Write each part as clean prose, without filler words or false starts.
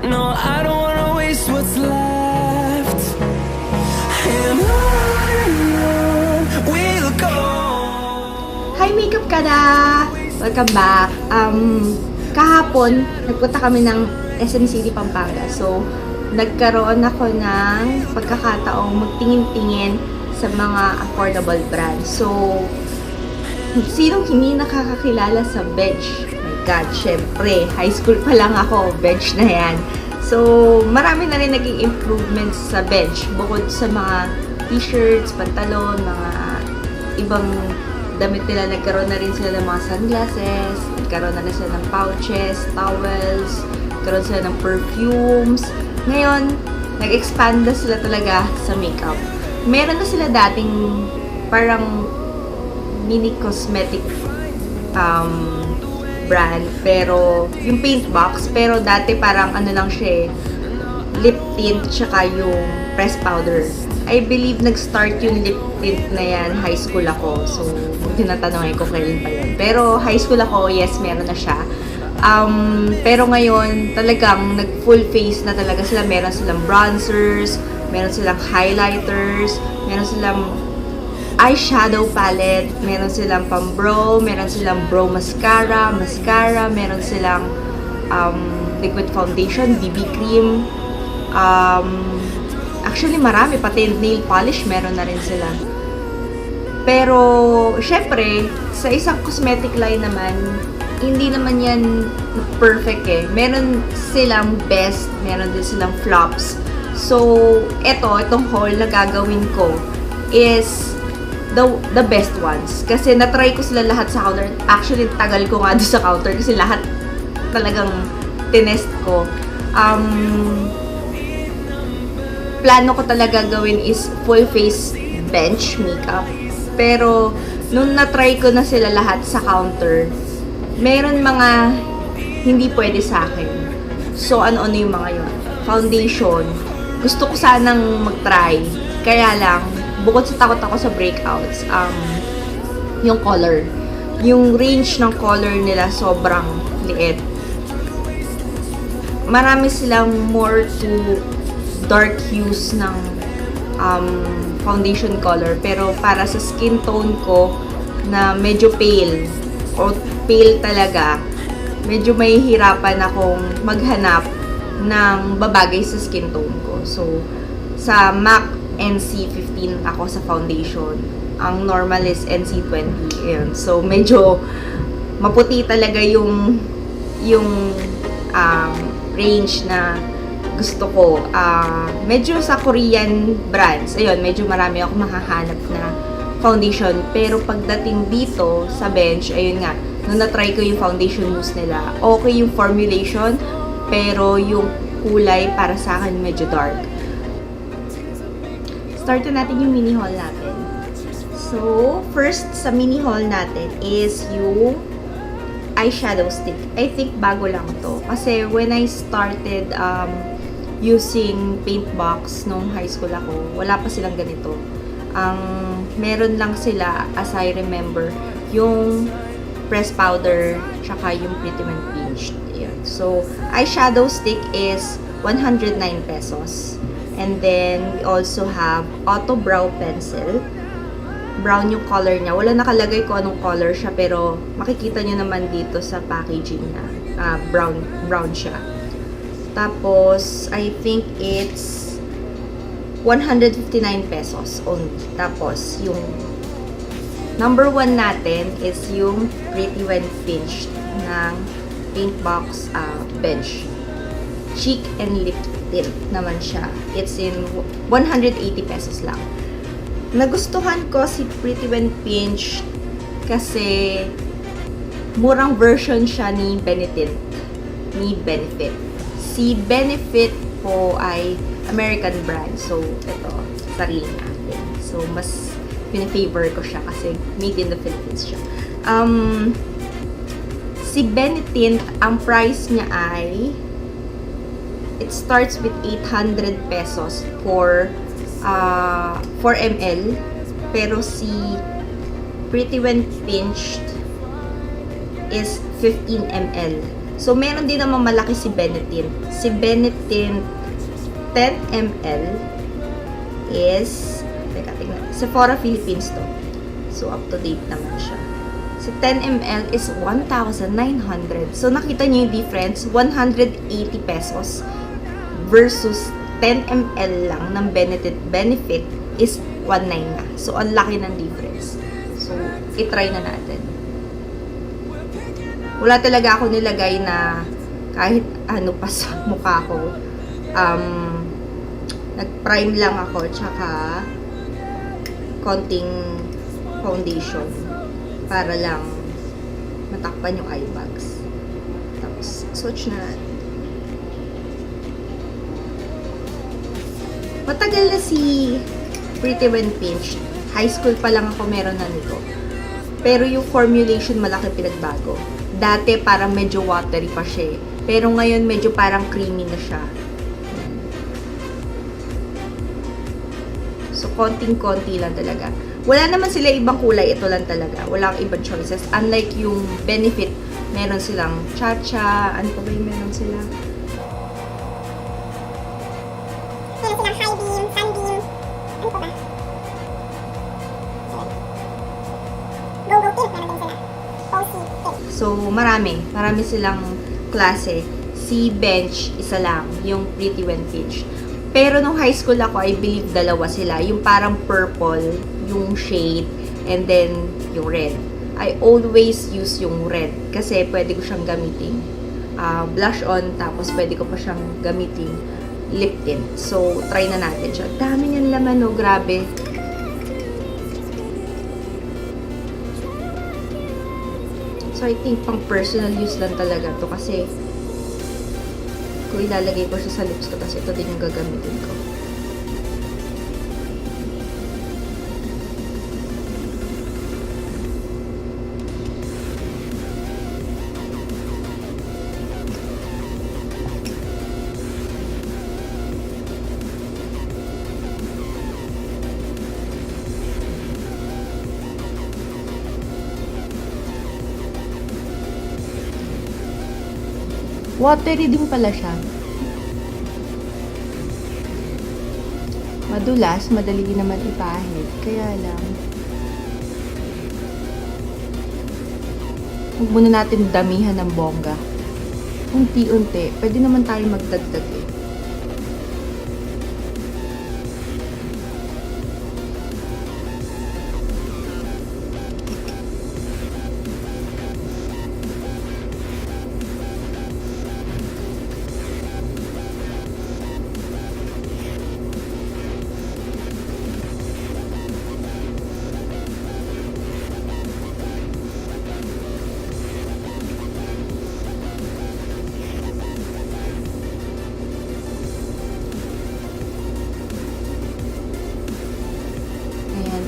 No, I don't wanna waste what's left. And on we'll go. Hi, makeup ka na! Welcome back. Kahapon, nagpunta kami ng SM City, Pampanga. So, nagkaroon ako ng pagkakataong magtingin-tingin sa mga affordable brands. So, sinong hindi nakakakilala sa bench? My God, syempre, high school pa lang ako, bench na yan. So, marami na rin naging improvements sa bench. Bukod sa mga t-shirts, pantalon, mga ibang damit nila, nagkaroon na rin sila ng mga sunglasses, nagkaroon na rin sila ng pouches, towels, nagkaroon sila ng perfumes. Ngayon, nag-expand na sila talaga sa makeup. Meron na sila dating parang mini cosmetic brand, pero yung paint box, pero dati parang ano lang siya, lip tint tsaka yung pressed powder. I believe nag-start yung lip tint na yan, high school ako. So, tinatanongin ko kailan pa yun. Pero high school ako, yes, meron na siya. Pero ngayon, talagang nag-full face na talaga sila. Meron silang bronzers, meron silang highlighters, meron silang eyeshadow palette, meron silang pambrow, meron silang brow mascara, meron silang liquid foundation, BB cream, actually marami, pati nail polish meron na rin sila. Pero syempre, sa isang cosmetic line naman, hindi naman yan perfect eh. Meron silang best, meron din silang flops. So, itong haul na gagawin ko is the best ones. Kasi na-try ko sila lahat sa counter. Actually, tagal ko nga doon sa counter kasi lahat talagang tinest ko. Plano ko talaga gawin is full face bench makeup. Pero, nung na-try ko na sila lahat sa counter, meron mga hindi pwede sa akin. So, ano-ano yung mga yun? Foundation. Gusto ko sanang mag-try. Kaya lang, bukod sa takot ako sa breakouts, yung color. Yung range ng color nila sobrang liit. Marami silang more to dark hues ng foundation color, pero para sa skin tone ko na medyo pale o pale talaga, medyo mahihirapan akong maghanap ng babagay sa skin tone ko. So, sa MAC NC15 ako sa foundation. Ang normal is NC20. Yun. So, medyo maputi talaga yung range na gusto ko. Medyo sa Korean brands, ayun, medyo marami ako makahanap na foundation. Pero pagdating dito sa bench, ayun nga, nung na-try ko yung foundation mousse nila, okay yung formulation, pero yung kulay para sa akin medyo dark. Start natin yung mini haul natin. So, first sa mini haul natin is yung eyeshadow stick. I think bago lang to. Kasi when I started using paint box nung high school ako, wala pa silang ganito. Meron lang sila, as I remember, yung pressed powder, tsaka yung Pretty when Pinched. Yan. So, eyeshadow stick is 109 pesos. And then, we also have Auto Brow Pencil. Brown yung color niya. Wala nakalagay kung anong color siya, pero makikita nyo naman dito sa packaging niya. Brown siya. Tapos, I think it's 159 pesos only. Tapos, yung number 1 natin is yung Pretty when Pinched ng Paint Box Bench. Cheek and lip tint naman siya. It's in 180 pesos lang. Nagustuhan ko si Pretty when Pinched kasi murang version siya ni Benefit. Si Benefit po ay American brand. So, ito, sarili natin. So, mas pina-favor ko siya kasi made in the Philippines siya. Si Benetint, ang price niya ay it starts with 800 pesos for 4 ml. Pero si Pretty when Pinched is 15 ml. So, meron din naman malaki si Benetint. Si Benetint 10 ml is, teka, tingnan. Sephora Philippines to. So, up to date naman siya. Si 10 ml is 1,900. So, nakita niyo yung difference? 180 pesos versus 10 ml lang ng Benefit is 1.9 na. So, ang laki ng difference. So, itry na natin. Wala talaga ako nilagay na kahit ano pa sa mukha ko. Nag-prime lang ako, tsaka konting foundation para lang matakpan yung eye bags. Tapos, swatch na natin. Matagal na si Pretty When Pinched. High school pa lang ako meron na nito. Pero yung formulation malaki pinagbago. Dati parang medyo watery pa siya. Pero ngayon medyo parang creamy na siya. So, konting-konti lang talaga. Wala naman sila ibang kulay. Ito lang talaga. Walang ibang choices. Unlike yung Benefit, meron silang cha-cha. Ano pa ba yung meron sila? Meron silang high beam, sunbeam. Ano pa ba? Go-go tint, meron din sila. Posy tint. So, marami. Marami silang klase. Si Bench, isa lang. Yung Pretty When Pinched. Pero nung high school ako, I believe dalawa sila. Yung parang purple, yung shade, and then yung red. I always use yung red kasi pwede ko siyang gamitin blush on, tapos pwede ko pa siyang gamitin lip tint. So, try na natin siya. Dami niyang laman, no? Grabe. So, I think pang personal use lang talaga to kasi kung ilalagay ko siya sa lips ko, kasi ito din yung gagamitin ko. Watery din pala siya. Madulas, madali naman ipahid. Kaya lang, huwag muna natin damihan ng bongga. Unti-unti. Pwede naman tayo magdagdag eh.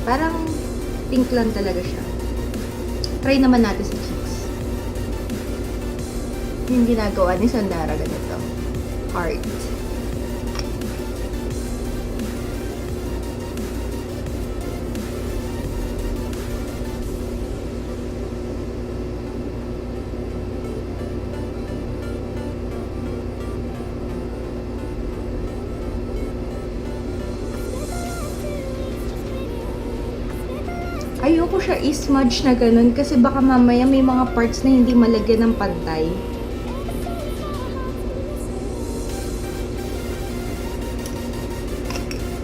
Parang pink lang talaga siya. Try naman natin sa cheeks. Yung ginagawa ni Sandara ganito. Heart. Ayoko siya i-smudge na ganun kasi baka mamaya may mga parts na hindi malagyan ng pantay.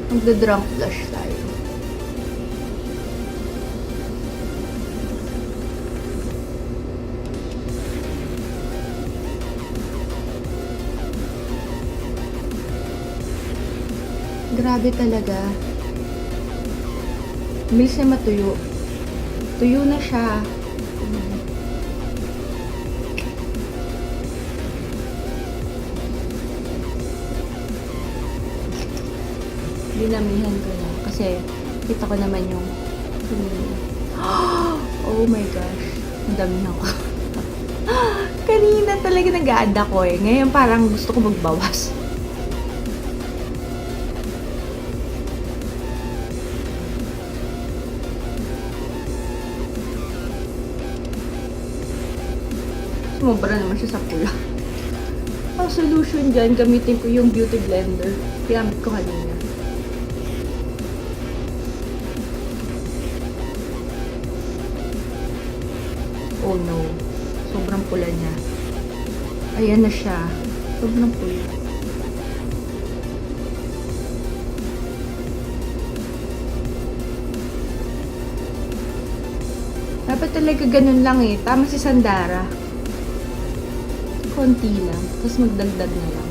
Magda-drunk blush tayo. Grabe talaga. Bilis na matuyo. Tuyo na siya. Dinamihan ko na. Kasi kita ko naman yung oh my gosh. Ang damihan ko. Kanina talaga nag-a-add ako eh. Ngayon parang gusto ko magbawas. sumobra naman siya sa pula. Ang solution dyan, gamitin ko yung beauty blender. Pinamit ko kanina. Oh no. Sobrang pula niya. Ayan na siya. Sobrang pula. Dapat talaga ganun lang eh. Tama si Sandara. Konti lang. Tapos magdagdag na lang.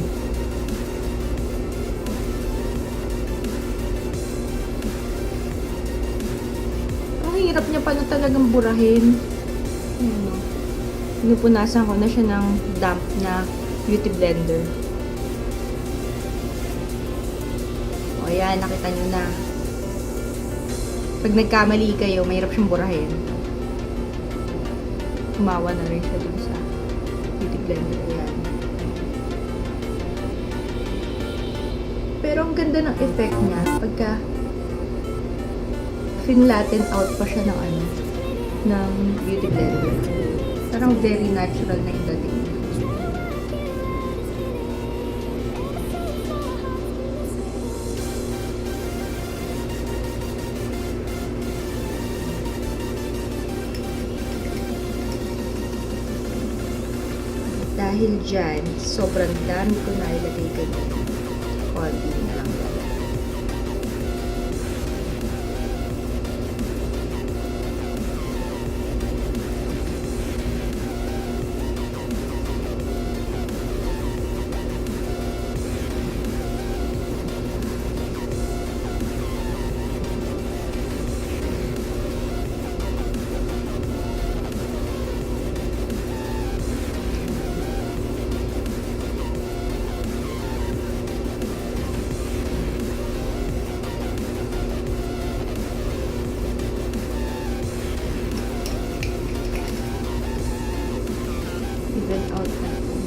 Ang hirap niya paano talagang burahin. Ayan o. Pinupunasan ko na siya ng damp na beauty blender. O ayan, nakita nyo na. Pag nagkamali kayo, mahirap siyang burahin. Kumawa na rin siya dun sa beauty blender. Ayan. Pero ang ganda ng effect niya pagka flatten out pa siya ng ano, ng beauty blender. Parang very natural na yung dating niya. Dahil dyan, sobrang dami ko na ilagay ganyan. Konti na lang yan. Even out natin.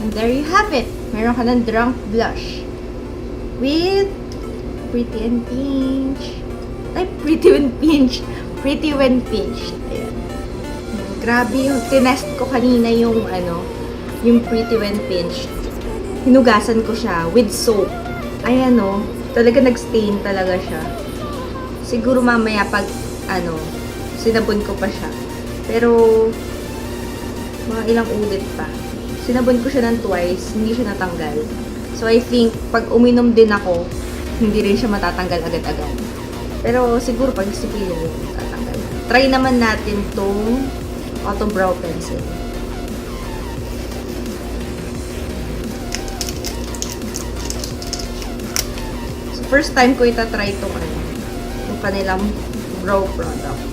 And there you have it. Meron ka ng drunk blush. With Pretty and Pinch. Ay, Pretty when Pinch. Pretty when Pinched. Ayan. Grabe yung tinest ko kanina yung ano, yung Pretty when Pinched. Hinugasan ko siya with soap. Ayan o. Talaga nag-stain talaga siya. Siguro mamaya pag ano, sinabon ko pa siya. Pero mga ilang ulit pa. Sinabon ko siya ng twice, hindi siya natanggal. So, I think, pag uminom din ako, hindi rin siya matatanggal agad-agad. Pero, siguro, pag sipilin yun, tatanggal. Try naman natin tong auto brow pencil. So, first time ko itatry itong ano, yung kanilang brow product.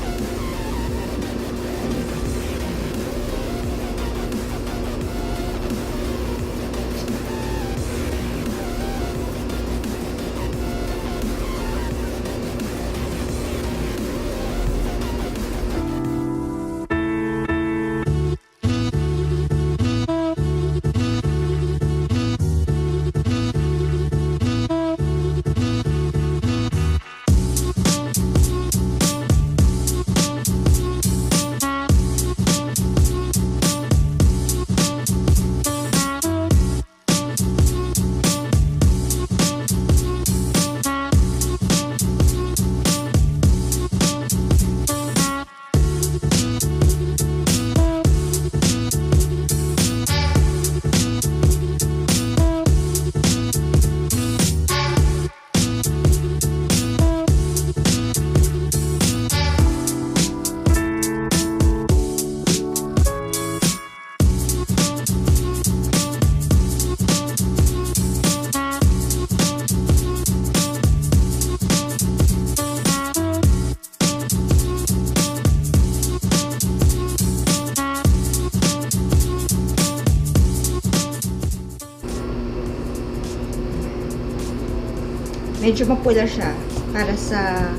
Medyo mapula siya para sa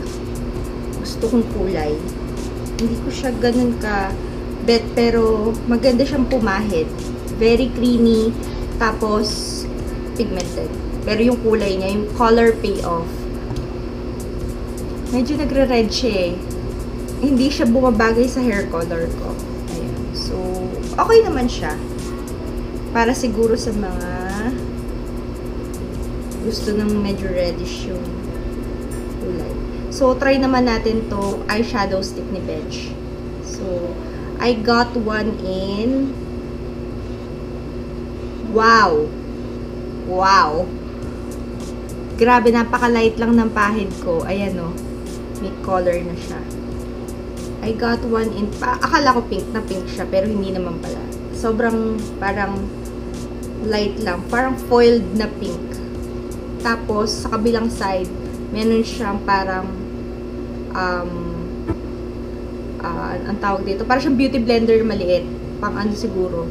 gusto kong kulay. Hindi ko siya ganun ka bet, pero maganda siyang pumahid. Very creamy, tapos pigmented. Pero yung kulay niya, yung color payoff, medyo nagre-red siya eh. Hindi siya bumabagay sa hair color ko. Ayan. So, okay naman siya. Para siguro sa mga gusto ng medyo reddish yung kulay. So, try naman natin tong eyeshadow stick ni Bench. So, I got one in... Wow! Wow! Grabe, napaka-light lang ng pahid ko. Ayan o. May color na siya. I got one in... Akala ko pink na pink siya, pero hindi naman pala. Sobrang parang light lang. Parang foiled na pink. Tapos, sa kabilang side, meron siyang parang ang tawag dito, parang siyang beauty blender maliit. Pang ano siguro.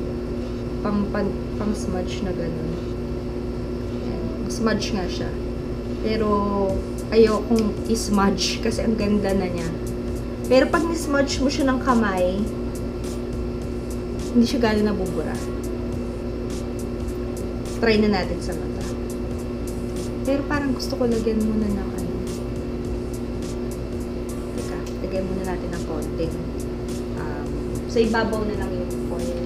Pang smudge na gano'n. Smudge nga siya. Pero, ayokong i-smudge kasi ang ganda na niya. Pero pag ni-smudge mo siya ng kamay, hindi siya galing nabubura. Try na natin sa mata. Pero parang gusto ko lagyan muna ng ano. Teka, lagyan muna natin ng konting. Sa ibabaw na lang yung foil.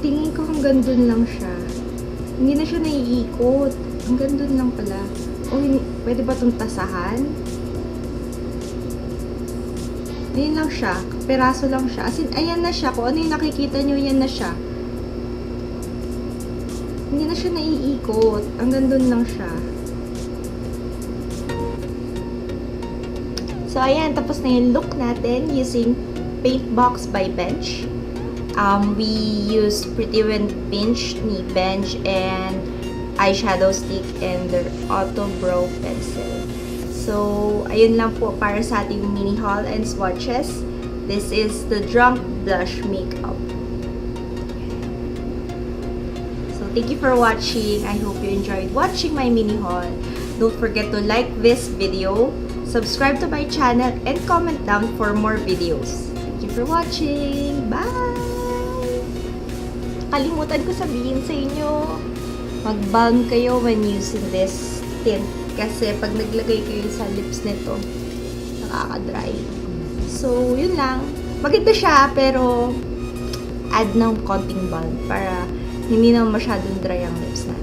Tingin ko hanggang dun lang siya. Hindi na siya naiikot. Hanggang dun lang pala. O, pwede ba itong tasahan? Ayan lang siya. Peraso lang siya. As in, ayan na siya. Kung ano yung nakikita nyo, yan na siya. Hindi na siya naiikot. Hanggang dun lang siya. So, ayan. Tapos na yung look natin using Paint Box by Bench. We use Pretty When Pinch ni Bench and eyeshadow stick and their auto brow pencil. So, ayun lang po para sa ating mini haul and swatches. This is the Drunk Blush Makeup. So, thank you for watching. I hope you enjoyed watching my mini haul. Don't forget to like this video, subscribe to my channel, and comment down for more videos. Thank you for watching. Bye! Kalimutan ko sabihin sa inyo, mag-balm kayo when using this tint. Kasi pag naglagay kayo sa lips nito, nakaka-dry. So, yun lang. Maganda siya, pero add ng konting balm para hindi na masyadong dry ang lips natin.